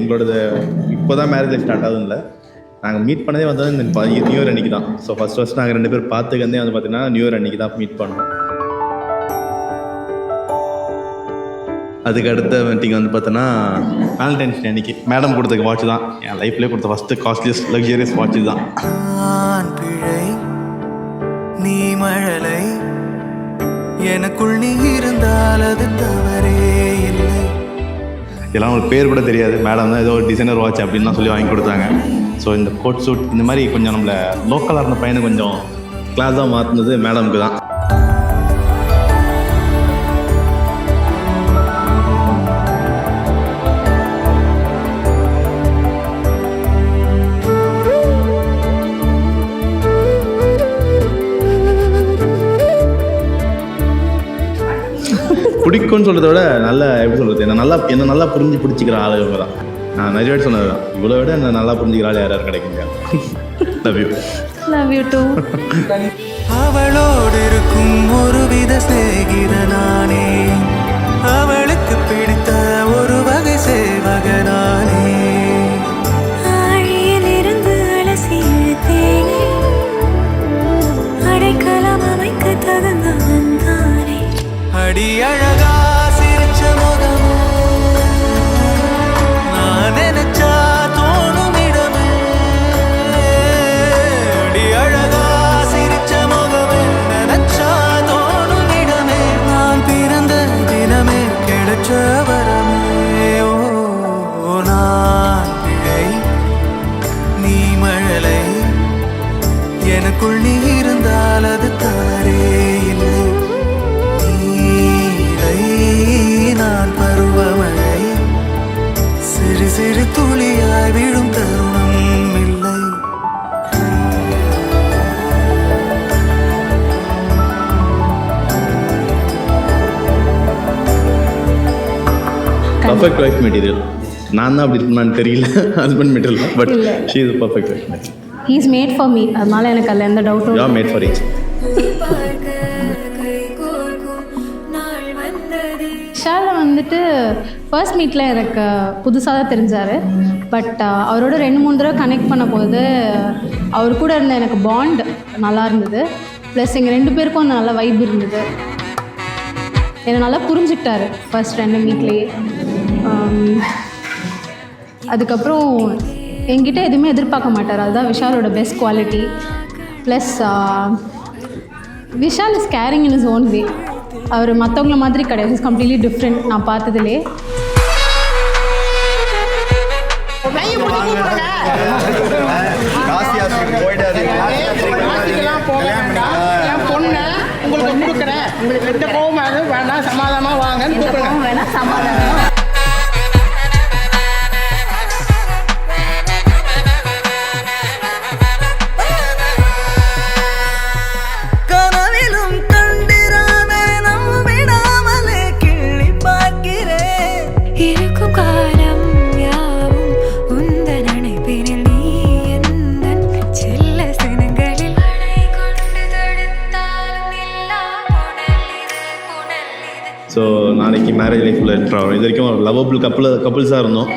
எங்களோடது இப்போ தான் marriage start ஆகுதும் இல்லை, நாங்கள் மீட் பண்ணதே வந்து இந்த நியூ இயர் அன்றைக்கி தான். ஸோ ஃபஸ்ட் நாங்கள் 2 பேர் பார்த்துக்கந்தே வந்து பார்த்திங்கன்னா நியூ இயர் அன்றைக்கி தான் மீட் பண்ணோம். அதுக்கு அடுத்த மீட்டிங் வந்து பார்த்தோன்னா வேலண்டைன்ஸ் டே அன்றைக்கி மேடம் கொடுத்த வாட்ச் தான் என் லைஃப்லேயே கொடுத்த ஃபஸ்ட்டு காஸ்ட்லியஸ்ட் லக்ஸரியஸ் வாட்ச் தான். நீ மழலை எனக்குள் நீ இருந்தால் அது தவறே இல்லை. இதெல்லாம் ஒரு பேர் கூட தெரியாது, மேடம் தான் ஏதோ ஒரு டிசைனர் வாட்ச் அப்படின்லாம் சொல்லி வாங்கி கொடுத்தாங்க. ஸோ இந்த கோட் சூட் இந்த மாதிரி கொஞ்சம் நம்மளை லோக்கலாக இருந்த பையனை கொஞ்சம் கிளாஸாக மாற்றினது மேடமுக்கு தான். பிடிக்கும்னு சொல்கிறத விட நல்லா எப்படி சொல்கிறது, என்ன நல்லா பிடிச்சிக்கிற ஆள் இவங்க தான். நான் நிறைய பேர் சொன்னது தான், இவ்வளோ விட என்ன நல்லா புரிஞ்சுக்கிற ஆள் யாரும் கிடைக்குங்க. Love you too. அவளோடு இருக்கும் ஒரு வித சேகிரனானே, அவளுக்கு பிடித்த ஒரு வகை சேவகனானே. ஆழியிலிருந்து அலசி இழுத்தேனே, அடைக்கலம் அமைக்க தகுந்தவன் தானே. அடி அழகா சிரிச்ச முகமே, நான் நினைச்சா தோணும் இடமே. அடி அழகா சிரிச்ச முகமே, நினைச்சா தோணும் இடமே. நான் பிறந்த தினமே கிடைச்ச வரமே. ஓ நான் பிழை நீ மழலை, எனக்குள் நீ இருந்தால் அது தவறே இல்லை. நான் பருவமழை, சிறு சிறு துளியாய் விழும் தருணம் இல்லை. Perfect wife material. நான் தான் அப்படி இருக்கணும்னு தெரியல, husband material, but she is perfect wife material. He is made for me, அதனால எனக்கு அதில் எந்த டவுட்டும் you are made for each. விஷாலில் வந்துட்டு ஃபர்ஸ்ட் மீட்டில் எனக்கு புதுசாக தான் தெரிஞ்சார். பட் அவரோட 2-3 தடவை கனெக்ட் பண்ண போது அவர் கூட இருந்த எனக்கு பாண்ட் நல்லா இருந்தது. ப்ளஸ் எங்கள் 2 பேருக்கும் அந்த நல்ல வைப் இருந்தது. என்னை நல்லா புரிஞ்சுக்கிட்டாரு ஃபர்ஸ்ட் 2 மீட்லேயே. அதுக்கப்புறம் என்கிட்ட எதுவுமே எதிர்பார்க்க மாட்டார், அதுதான் விஷாலோட best quality. Plus Vishal is caring in his own way. அவர் மற்றவங்கள மாதிரி கிடையாது, இஸ் கம்ப்ளீட்லி டிஃப்ரெண்ட் நான் பார்த்ததுலே. உங்களுக்கு கொடுக்குறேன், உங்களுக்கு எந்த கோவமாக வேணாம், சமாதானமாக வாங்கன்னு கூப்பிடுங்க. வேணாம் சமாதானம். ஸோ நாளைக்கு மேரேஜ் லைஃப்பில் என்ட்ரு ஆகும். இது வரைக்கும் ஒரு லவ்வபிள் கப்புள்ஸாக இருந்தோம்.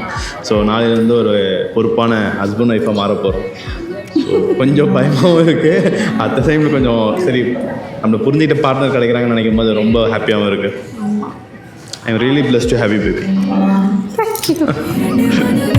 ஸோ நாளையிலேருந்து ஒரு பொறுப்பான ஹஸ்பண்ட் ஒய்ஃபாக மாற போகிறோம். ஸோ கொஞ்சம் பயமாகவும் இருக்குது, அட் த டைமில் கொஞ்சம் சரி நம்மளை புரிஞ்சுக்கிட்ட பார்ட்னர் கிடைக்கிறாங்கன்னு நினைக்கும் போது ரொம்ப ஹாப்பியாகவும் இருக்குது. I am really blessed to have you baby. Thank you.